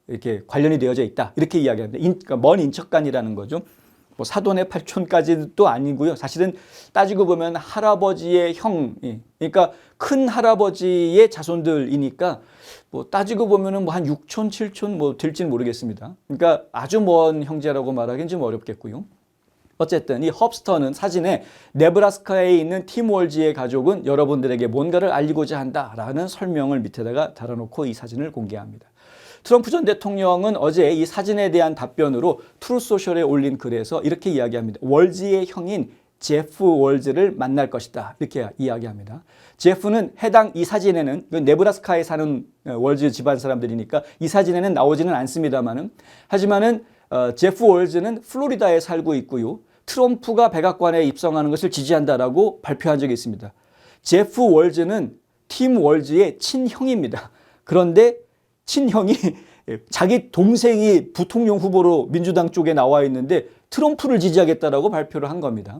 이렇게 관련이 되어져 있다. 이렇게 이야기합니다. 그러니까 먼 인척간이라는 거죠. 뭐 사돈의 팔촌까지도 아니고요. 사실은 따지고 보면 할아버지의 형, 그러니까 큰 할아버지의 자손들이니까 뭐 따지고 보면은 뭐 한 6촌, 7촌 뭐 될지는 모르겠습니다. 그러니까 아주 먼 형제라고 말하기는 좀 어렵겠고요. 어쨌든 이 헙스터는 사진에 네브라스카에 있는 팀 월즈의 가족은 여러분들에게 뭔가를 알리고자 한다라는 설명을 밑에다가 달아놓고 이 사진을 공개합니다. 트럼프 전 대통령은 어제 이 사진에 대한 답변으로 트루소셜에 올린 글에서 이렇게 이야기합니다. 월즈의 형인 제프 월즈를 만날 것이다. 이렇게 이야기합니다. 제프는 해당 이 사진에는 네브라스카에 사는 월즈 집안 사람들이니까 이 사진에는 나오지는 않습니다만은 하지만은 제프 월즈는 플로리다에 살고 있고요. 트럼프가 백악관에 입성하는 것을 지지한다라고 발표한 적이 있습니다. 제프 월즈는 팀 월즈의 친형입니다. 그런데 친형이 자기 동생이 부통령 후보로 민주당 쪽에 나와 있는데 트럼프를 지지하겠다라고 발표를 한 겁니다.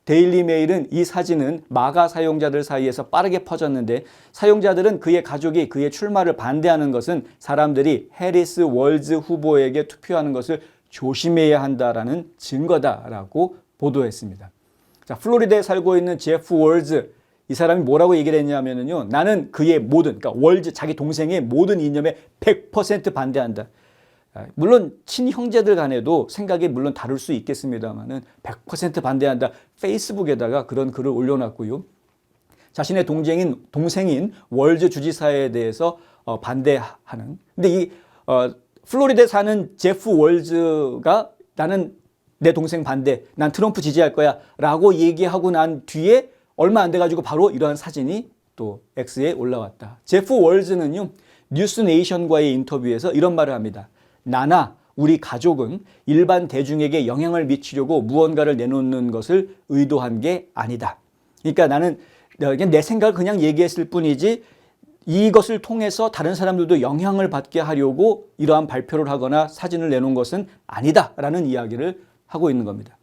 데일리 메일은 이 사진은 마가 사용자들 사이에서 빠르게 퍼졌는데 사용자들은 그의 가족이 그의 출마를 반대하는 것은 사람들이 해리스 월즈 후보에게 투표하는 것을 조심해야 한다라는 증거다라고 보도했습니다. 자, 플로리다에 살고 있는 제프 월즈, 이 사람이 뭐라고 얘기를 했냐면요. 나는 그의 모든, 그러니까 월즈, 자기 동생의 모든 이념에 100% 반대한다. 물론 친형제들 간에도 생각이 물론 다를 수 있겠습니다만은 100% 반대한다. 페이스북에다가 그런 글을 올려놨고요. 자신의 동생인 월즈 주지사에 대해서 반대하는. 근데 이 플로리다에 사는 제프 월즈가 나는 내 동생 반대, 난 트럼프 지지할 거야 라고 얘기하고 난 뒤에 얼마 안 돼가지고 바로 이러한 사진이 또 X에 올라왔다. 제프 월즈는요, 뉴스네이션과의 인터뷰에서 이런 말을 합니다. 나나 우리 가족은 일반 대중에게 영향을 미치려고 무언가를 내놓는 것을 의도한 게 아니다. 그러니까 나는 그냥 내 생각을 그냥 얘기했을 뿐이지 이것을 통해서 다른 사람들도 영향을 받게 하려고 이러한 발표를 하거나 사진을 내놓은 것은 아니다라는 이야기를 하고 있는 겁니다.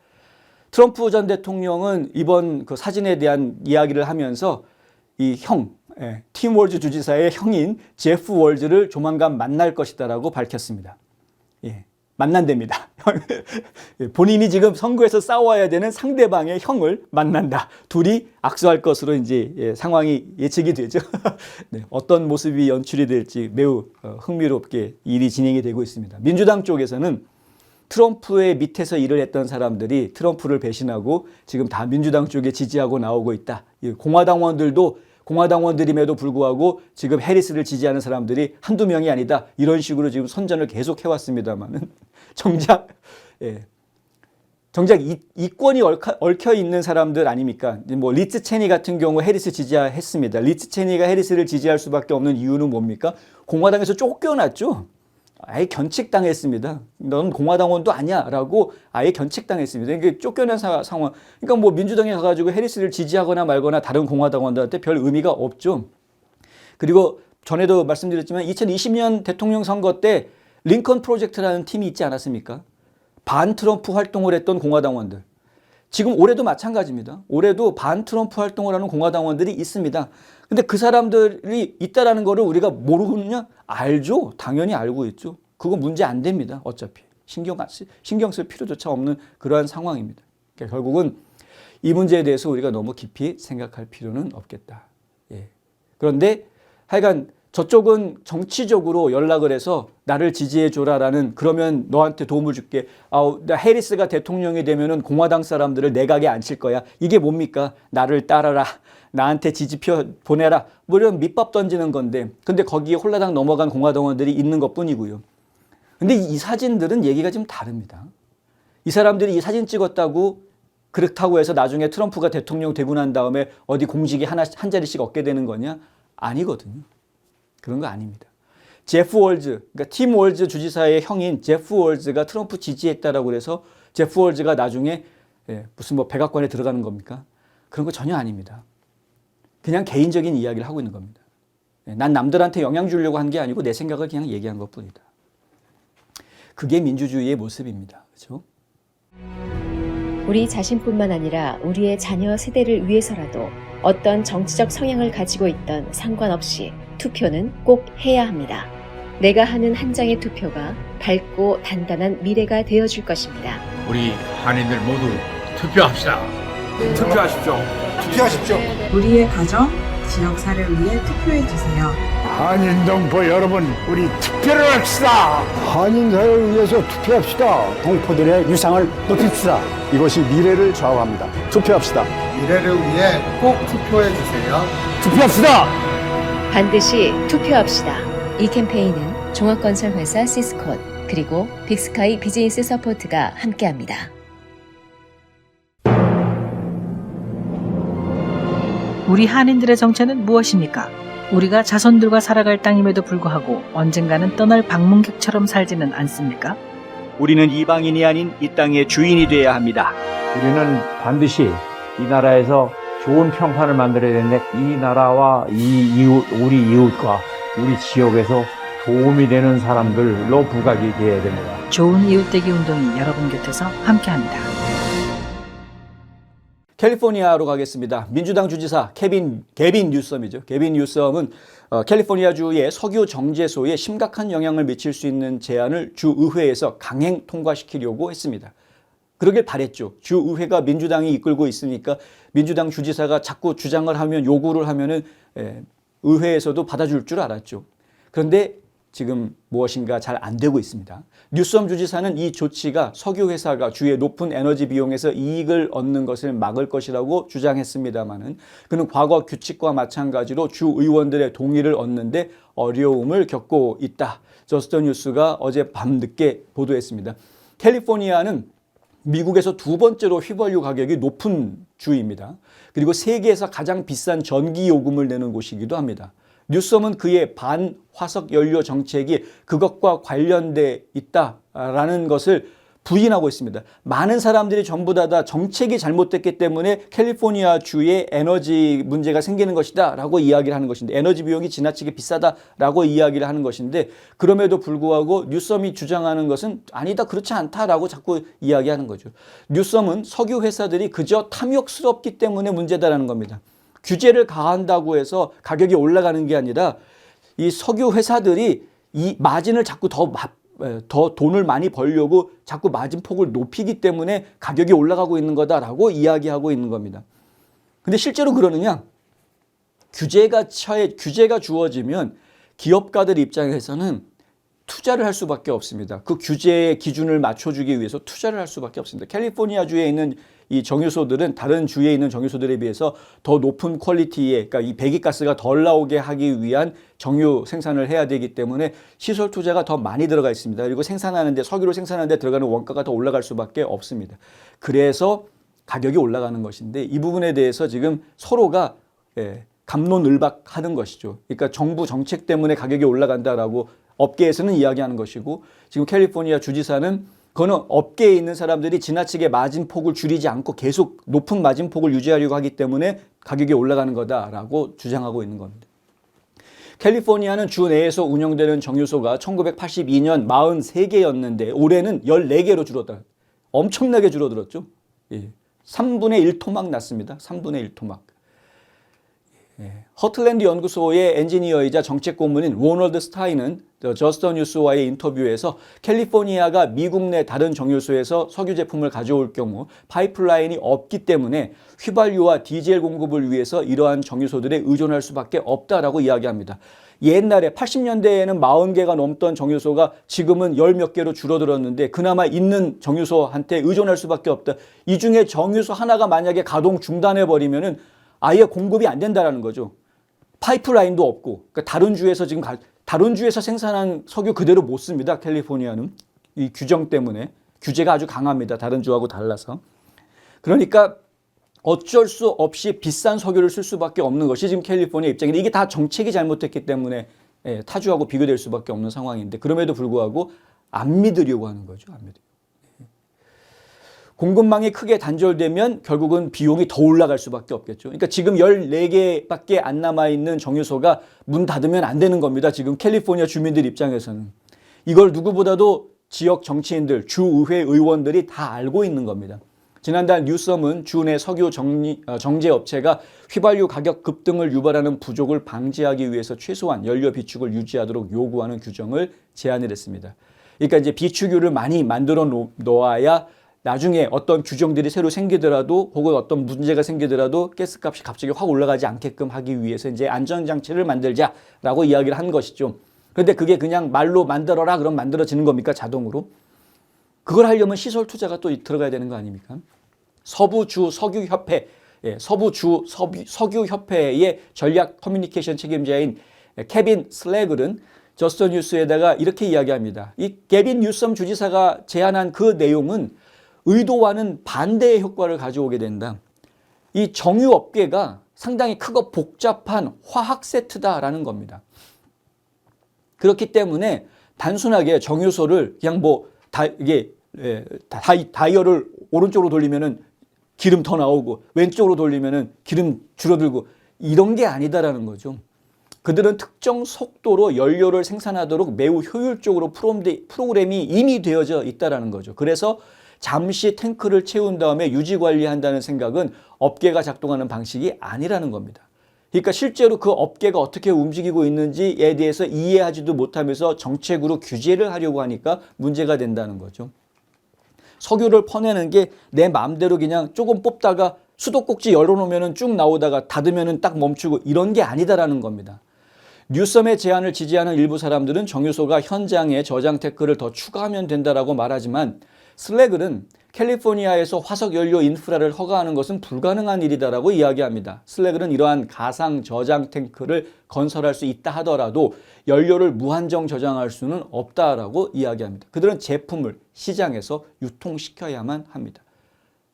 트럼프 전 대통령은 이번 그 사진에 대한 이야기를 하면서 이 형, 팀 월즈 주지사의 형인 제프 월즈를 조만간 만날 것이다라고 밝혔습니다. 예, 만난답니다. 본인이 지금 선거에서 싸워야 되는 상대방의 형을 만난다. 둘이 악수할 것으로 이제 상황이 예측이 되죠. 네, 어떤 모습이 연출이 될지 매우 흥미롭게 일이 진행이 되고 있습니다. 민주당 쪽에서는 트럼프의 밑에서 일을 했던 사람들이 트럼프를 배신하고 지금 다 민주당 쪽에 지지하고 나오고 있다. 공화당원들임에도 불구하고 지금 해리스를 지지하는 사람들이 한두 명이 아니다. 이런 식으로 지금 선전을 계속 해왔습니다만은 정작 이권이 얽혀 있는 사람들 아닙니까? 뭐 리즈 체니 같은 경우 해리스 지지했습니다. 리즈 체니가 해리스를 지지할 수밖에 없는 이유는 뭡니까? 공화당에서 쫓겨났죠. 아예 견책당했습니다. 넌 공화당원도 아니야 라고 아예 견책당했습니다. 이게 쫓겨난 상황. 그러니까 뭐 민주당에 가가지고 해리스를 지지하거나 말거나 다른 공화당원들한테 별 의미가 없죠. 그리고 전에도 말씀드렸지만 2020년 대통령 선거 때 링컨 프로젝트라는 팀이 있지 않았습니까? 반 트럼프 활동을 했던 공화당원들. 지금 올해도 마찬가지입니다. 올해도 반 트럼프 활동을 하는 공화당원들이 있습니다. 근데 그 사람들이 있다라는 거를 우리가 모르느냐? 알죠. 당연히 알고 있죠. 그거 문제 안 됩니다. 어차피. 신경 쓸 필요조차 없는 그러한 상황입니다. 그러니까 결국은 이 문제에 대해서 우리가 너무 깊이 생각할 필요는 없겠다. 예. 그런데 하여간 저쪽은 정치적으로 연락을 해서 나를 지지해줘라라는 그러면 너한테 도움을 줄게. 나 해리스가 대통령이 되면은 공화당 사람들을 내각에 앉힐 거야. 이게 뭡니까? 나를 따라라. 나한테 지지표 보내라. 뭐 이런 밑밥 던지는 건데 근데 거기에 홀라당 넘어간 공화당원들이 있는 것뿐이고요. 근데 이 사진들은 얘기가 좀 다릅니다. 이 사람들이 이 사진 찍었다고 그렇다고 해서 나중에 트럼프가 대통령 되고 난 다음에 어디 공직이 한 자리씩 얻게 되는 거냐? 아니거든요. 그런 거 아닙니다. 제프 월즈, 그러니까 팀 월즈 주지사의 형인 제프 월즈가 트럼프 지지했다라고 해서 제프 월즈가 나중에 무슨 뭐 백악관에 들어가는 겁니까? 그런 거 전혀 아닙니다. 그냥 개인적인 이야기를 하고 있는 겁니다. 난 남들한테 영향 주려고 한 게 아니고 내 생각을 그냥 얘기한 것뿐이다. 그게 민주주의의 모습입니다. 그렇죠? 우리 자신뿐만 아니라 우리의 자녀 세대를 위해서라도 어떤 정치적 성향을 가지고 있던 상관없이 투표는 꼭 해야 합니다. 내가 하는 한 장의 투표가 밝고 단단한 미래가 되어줄 것입니다. 우리 한인들 모두 투표합시다. 투표하십시오. 투표하십시오. 우리의 가정, 지역사를 위해 투표해주세요. 한인 동포 여러분, 우리 투표를 합시다. 한인사회를 위해서 투표합시다. 동포들의 유상을 높입시다. 이것이 미래를 좌우합니다. 투표합시다. 미래를 위해 꼭 투표해주세요. 투표합시다. 반드시 투표합시다. 이 캠페인은 종합건설회사 시스콘 그리고 빅스카이 비즈니스 서포트가 함께합니다. 우리 한인들의 정체는 무엇입니까? 우리가 자손들과 살아갈 땅임에도 불구하고 언젠가는 떠날 방문객처럼 살지는 않습니까? 우리는 이방인이 아닌 이 땅의 주인이 되어야 합니다. 우리는 반드시 이 나라에서 좋은 평판을 만들어야 되는데 이 나라와 우리 이웃과 우리 지역에서 도움이 되는 사람들로 부각이 되어야 됩니다. 좋은 이웃되기 운동이 여러분 곁에서 함께합니다. 캘리포니아로 가겠습니다. 민주당 주지사 게빈 뉴섬이죠. 게빈 뉴섬은 캘리포니아주의 석유 정제소에 심각한 영향을 미칠 수 있는 제안을 주의회에서 강행 통과시키려고 했습니다. 그러길 바랬죠. 주의회가 민주당이 이끌고 있으니까 민주당 주지사가 자꾸 주장을 하면 요구를 하면은 의회에서도 받아줄 줄 알았죠. 그런데 지금 무엇인가 잘 안 되고 있습니다. 뉴섬 주지사는 이 조치가 석유 회사가 주의 높은 에너지 비용에서 이익을 얻는 것을 막을 것이라고 주장했습니다마는 그는 과거 규칙과 마찬가지로 주 의원들의 동의를 얻는데 어려움을 겪고 있다. 저스트 뉴스가 어제 밤늦게 보도했습니다. 캘리포니아는 미국에서 두 번째로 휘발유 가격이 높은 주입니다. 그리고 세계에서 가장 비싼 전기 요금을 내는 곳이기도 합니다. 뉴섬은 그의 반화석 연료 정책이 그것과 관련돼 있다라는 것을 부인하고 있습니다. 많은 사람들이 전부 다 정책이 잘못됐기 때문에 캘리포니아 주에 에너지 문제가 생기는 것이다 라고 이야기를 하는 것인데 에너지 비용이 지나치게 비싸다라고 이야기를 하는 것인데 그럼에도 불구하고 뉴섬이 주장하는 것은 아니다 그렇지 않다라고 자꾸 이야기하는 거죠. 뉴섬은 석유 회사들이 그저 탐욕스럽기 때문에 문제다라는 겁니다. 규제를 가한다고 해서 가격이 올라가는 게 아니라 이 석유 회사들이 이 마진을 자꾸 더 돈을 많이 벌려고 자꾸 마진폭을 높이기 때문에 가격이 올라가고 있는 거다라고 이야기하고 있는 겁니다. 근데 실제로 그러느냐? 규제가 주어지면 기업가들 입장에서는 투자를 할 수밖에 없습니다. 그 규제의 기준을 맞춰주기 위해서 투자를 할 수밖에 없습니다. 캘리포니아주에 있는 이 정유소들은 다른 주에 있는 정유소들에 비해서 더 높은 퀄리티의, 그러니까 이 배기가스가 덜 나오게 하기 위한 정유 생산을 해야 되기 때문에 시설 투자가 더 많이 들어가 있습니다. 그리고 석유를 생산하는데 들어가는 원가가 더 올라갈 수밖에 없습니다. 그래서 가격이 올라가는 것인데 이 부분에 대해서 지금 서로가 갑론을박하는 것이죠. 그러니까 정부 정책 때문에 가격이 올라간다라고 업계에서는 이야기하는 것이고 지금 캘리포니아 주지사는 그거는 업계에 있는 사람들이 지나치게 마진폭을 줄이지 않고 계속 높은 마진폭을 유지하려고 하기 때문에 가격이 올라가는 거다라고 주장하고 있는 겁니다. 캘리포니아는 주 내에서 운영되는 정유소가 1982년 43개였는데 올해는 14개로 줄었다. 엄청나게 줄어들었죠. 3분의 1토막 났습니다. 3분의 1토막. 허틀랜드 연구소의 엔지니어이자 정책 고문인 로널드 스타인은 저스트 뉴스와의 인터뷰에서 캘리포니아가 미국 내 다른 정유소에서 석유 제품을 가져올 경우 파이프라인이 없기 때문에 휘발유와 디젤 공급을 위해서 이러한 정유소들에 의존할 수밖에 없다라고 이야기합니다. 옛날에 80년대에는 40개가 넘던 정유소가 지금은 10몇 개로 줄어들었는데 그나마 있는 정유소한테 의존할 수밖에 없다. 이 중에 정유소 하나가 만약에 가동 중단해버리면은 아예 공급이 안 된다라는 거죠. 파이프라인도 없고 그러니까 다른 주에서 생산한 석유 그대로 못 씁니다. 캘리포니아는 이 규정 때문에 규제가 아주 강합니다. 다른 주하고 달라서. 그러니까 어쩔 수 없이 비싼 석유를 쓸 수밖에 없는 것이 지금 캘리포니아 입장인데 이게 다 정책이 잘못됐기 때문에 타주하고 비교될 수밖에 없는 상황인데 그럼에도 불구하고 안 믿으려고 하는 거죠. 안 믿으려고. 공급망이 크게 단절되면 결국은 비용이 더 올라갈 수밖에 없겠죠. 그러니까 지금 14개밖에 안 남아있는 정유소가 문 닫으면 안 되는 겁니다. 지금 캘리포니아 주민들 입장에서는. 이걸 누구보다도 지역 정치인들, 주의회 의원들이 다 알고 있는 겁니다. 지난달 뉴섬은 주 내 석유 정제 업체가 휘발유 가격 급등을 유발하는 부족을 방지하기 위해서 최소한 연료 비축을 유지하도록 요구하는 규정을 제안을 했습니다. 그러니까 이제 비축유를 많이 만들어 놓아야 나중에 어떤 규정들이 새로 생기더라도 혹은 어떤 문제가 생기더라도 가스값이 갑자기 확 올라가지 않게끔 하기 위해서 이제 안전장치를 만들자라고 이야기를 한 것이죠. 그런데 그게 그냥 말로 만들어라 그럼 만들어지는 겁니까? 자동으로? 그걸 하려면 시설 투자가 또 들어가야 되는 거 아닙니까? 서부주 석유협회, 서부주 석유협회의 전략 커뮤니케이션 책임자인 케빈 슬래글은 저스트 뉴스에다가 이렇게 이야기합니다. 이 게빈 뉴섬 주지사가 제안한 그 내용은 의도와는 반대의 효과를 가져오게 된다. 이 정유업계가 상당히 크고 복잡한 화학 세트다라는 겁니다. 그렇기 때문에 단순하게 정유소를 그냥 다이얼을 오른쪽으로 돌리면은 기름 더 나오고 왼쪽으로 돌리면은 기름 줄어들고 이런 게 아니다라는 거죠. 그들은 특정 속도로 연료를 생산하도록 매우 효율적으로 프로그램이 이미 되어져 있다라는 거죠. 그래서 잠시 탱크를 채운 다음에 유지 관리한다는 생각은 업계가 작동하는 방식이 아니라는 겁니다. 그러니까 실제로 그 업계가 어떻게 움직이고 있는지에 대해서 이해하지도 못하면서 정책으로 규제를 하려고 하니까 문제가 된다는 거죠. 석유를 퍼내는 게 내 마음대로 그냥 조금 뽑다가 수도꼭지 열어놓으면 쭉 나오다가 닫으면 딱 멈추고 이런 게 아니다라는 겁니다. 뉴섬의 제안을 지지하는 일부 사람들은 정유소가 현장에 저장 태클을 더 추가하면 된다라고 말하지만 슬래글은 캘리포니아에서 화석연료 인프라를 허가하는 것은 불가능한 일이다라고 이야기합니다. 슬래글은 이러한 가상 저장 탱크를 건설할 수 있다 하더라도 연료를 무한정 저장할 수는 없다라고 이야기합니다. 그들은 제품을 시장에서 유통시켜야만 합니다.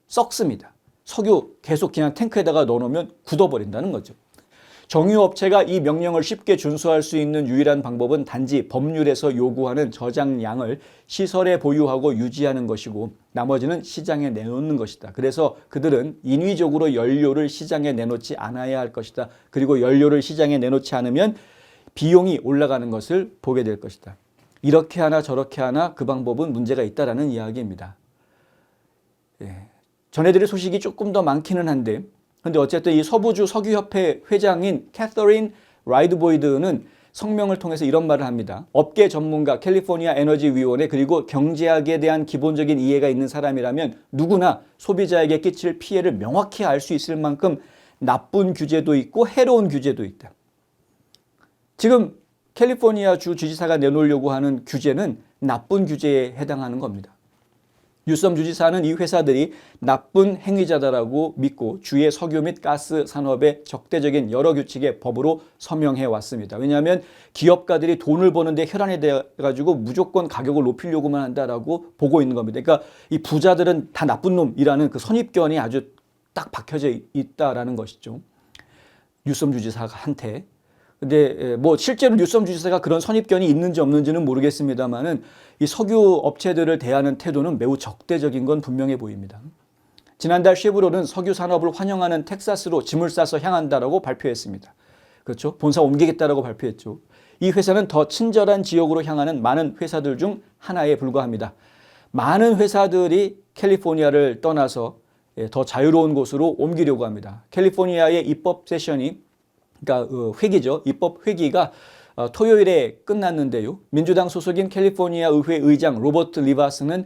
썩습니다. 석유 계속 그냥 탱크에다가 넣어놓으면 굳어버린다는 거죠. 정유업체가 이 명령을 쉽게 준수할 수 있는 유일한 방법은 단지 법률에서 요구하는 저장량을 시설에 보유하고 유지하는 것이고 나머지는 시장에 내놓는 것이다. 그래서 그들은 인위적으로 연료를 시장에 내놓지 않아야 할 것이다. 그리고 연료를 시장에 내놓지 않으면 비용이 올라가는 것을 보게 될 것이다. 이렇게 하나 저렇게 하나 그 방법은 문제가 있다라는 이야기입니다. 전해드릴 소식이 조금 더 많기는 한데 근데 어쨌든 이 서부주 석유협회 회장인 캐서린 라이드보이드는 성명을 통해서 이런 말을 합니다. 업계 전문가, 캘리포니아 에너지 위원회 그리고 경제학에 대한 기본적인 이해가 있는 사람이라면 누구나 소비자에게 끼칠 피해를 명확히 알 수 있을 만큼 나쁜 규제도 있고 해로운 규제도 있다. 지금 캘리포니아 주 주지사가 내놓으려고 하는 규제는 나쁜 규제에 해당하는 겁니다. 뉴섬 주지사는 이 회사들이 나쁜 행위자다라고 믿고 주의 석유 및 가스 산업의 적대적인 여러 규칙의 법으로 서명해 왔습니다. 왜냐하면 기업가들이 돈을 버는데 혈안이 돼가지고 무조건 가격을 높이려고만 한다라고 보고 있는 겁니다. 그러니까 이 부자들은 다 나쁜 놈이라는 그 선입견이 아주 딱 박혀져 있다라는 것이죠. 뉴섬 주지사한테. 근데 뭐 실제로 뉴섬 주지사가 그런 선입견이 있는지 없는지는 모르겠습니다만은 이 석유 업체들을 대하는 태도는 매우 적대적인 건 분명해 보입니다. 지난달 쉐브론은 석유 산업을 환영하는 텍사스로 짐을 싸서 향한다라고 발표했습니다. 그렇죠? 본사 옮기겠다라고 발표했죠. 이 회사는 더 친절한 지역으로 향하는 많은 회사들 중 하나에 불과합니다. 많은 회사들이 캘리포니아를 떠나서 더 자유로운 곳으로 옮기려고 합니다. 캘리포니아의 입법 세션이 그러니까 회기죠. 입법 회기가 토요일에 끝났는데요. 민주당 소속인 캘리포니아 의회 의장 로버트 리바스는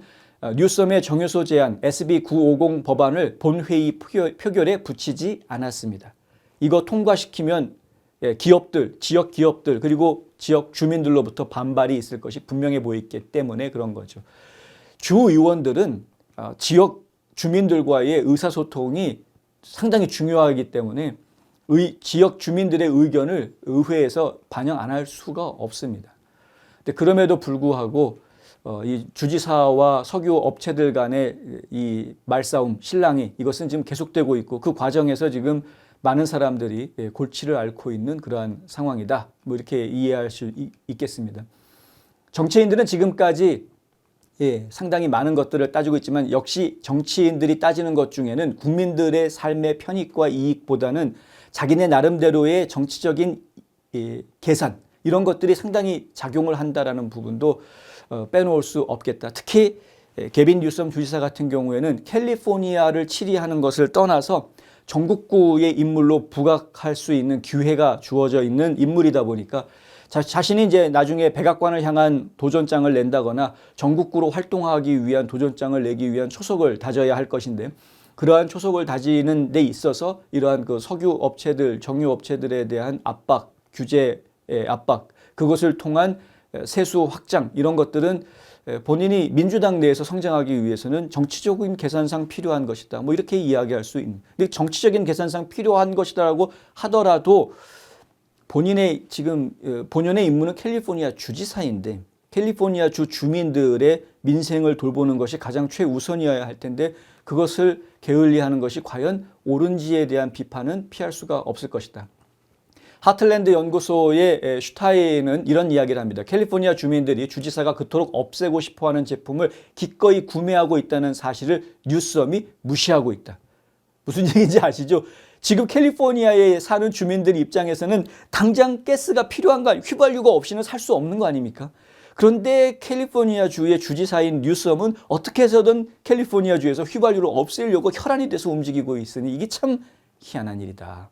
뉴섬의 정유소 제안 SB 950 법안을 본회의 표결에 붙이지 않았습니다. 이거 통과시키면 기업들, 지역 기업들 그리고 지역 주민들로부터 반발이 있을 것이 분명해 보이기 때문에 그런 거죠. 주 의원들은 지역 주민들과의 의사소통이 상당히 중요하기 때문에 지역 주민들의 의견을 의회에서 반영 안 할 수가 없습니다. 근데 그럼에도 불구하고 이 주지사와 석유 업체들 간의 이 말싸움, 실랑이 이것은 지금 계속되고 있고 그 과정에서 지금 많은 사람들이 골치를 앓고 있는 그러한 상황이다. 뭐 이렇게 이해할 수 있겠습니다. 정치인들은 지금까지 상당히 많은 것들을 따지고 있지만 역시 정치인들이 따지는 것 중에는 국민들의 삶의 편익과 이익보다는 자기네 나름대로의 정치적인 계산 이런 것들이 상당히 작용을 한다라는 부분도 빼놓을 수 없겠다. 특히 게빈 뉴섬 주지사 같은 경우에는 캘리포니아를 치리하는 것을 떠나서 전국구의 인물로 부각할 수 있는 기회가 주어져 있는 인물이다 보니까 자신이 이제 나중에 백악관을 향한 도전장을 낸다거나 전국구로 활동하기 위한 도전장을 내기 위한 초석을 다져야 할 것인데, 그러한 초석을 다지는 데 있어서 이러한 그 석유 업체들, 정유 업체들에 대한 압박, 규제의 압박, 그것을 통한 세수 확장, 이런 것들은 본인이 민주당 내에서 성장하기 위해서는 정치적인 계산상 필요한 것이다, 뭐 이렇게 이야기할 수 있는. 근데 정치적인 계산상 필요한 것이다라고 하더라도 본인의 지금 본연의 임무는 캘리포니아 주지사인데, 캘리포니아 주 주민들의 민생을 돌보는 것이 가장 최우선이어야 할 텐데, 그것을 게을리하는 것이 과연 옳은지에 대한 비판은 피할 수가 없을 것이다. 하틀랜드 연구소의 슈타인은 이런 이야기를 합니다. 캘리포니아 주민들이 주지사가 그토록 없애고 싶어하는 제품을 기꺼이 구매하고 있다는 사실을 뉴섬이 무시하고 있다. 무슨 얘기인지 아시죠? 지금 캘리포니아에 사는 주민들 입장에서는 당장 가스가 필요한 거 아니에요. 휘발유가 없이는 살 수 없는 거 아닙니까? 그런데 캘리포니아 주의 주지사인 뉴섬은 어떻게 해서든 캘리포니아 주에서 휘발유를 없애려고 혈안이 돼서 움직이고 있으니 이게 참 희한한 일이다.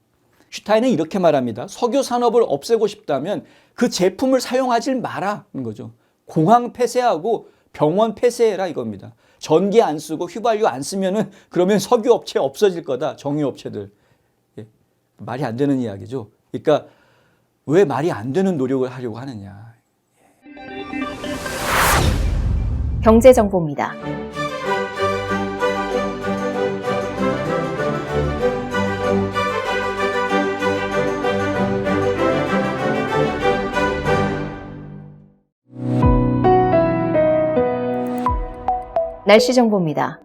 슈타인은 이렇게 말합니다. 석유 산업을 없애고 싶다면 그 제품을 사용하지 마라는 거죠. 공항 폐쇄하고 병원 폐쇄해라 이겁니다. 전기 안 쓰고 휘발유 안 쓰면은 그러면 석유 업체 없어질 거다. 정유 업체들. 예, 말이 안 되는 이야기죠. 그러니까 왜 말이 안 되는 노력을 하려고 하느냐. 경제정보입니다. 날씨 정보입니다.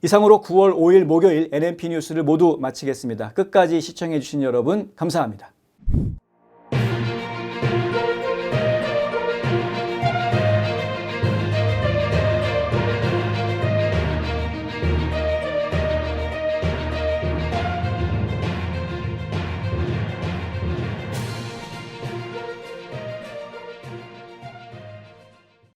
이상으로 9월 5일 목요일 NMP 뉴스를 모두 마치겠습니다. 끝까지 시청해 주신 여러분 감사합니다.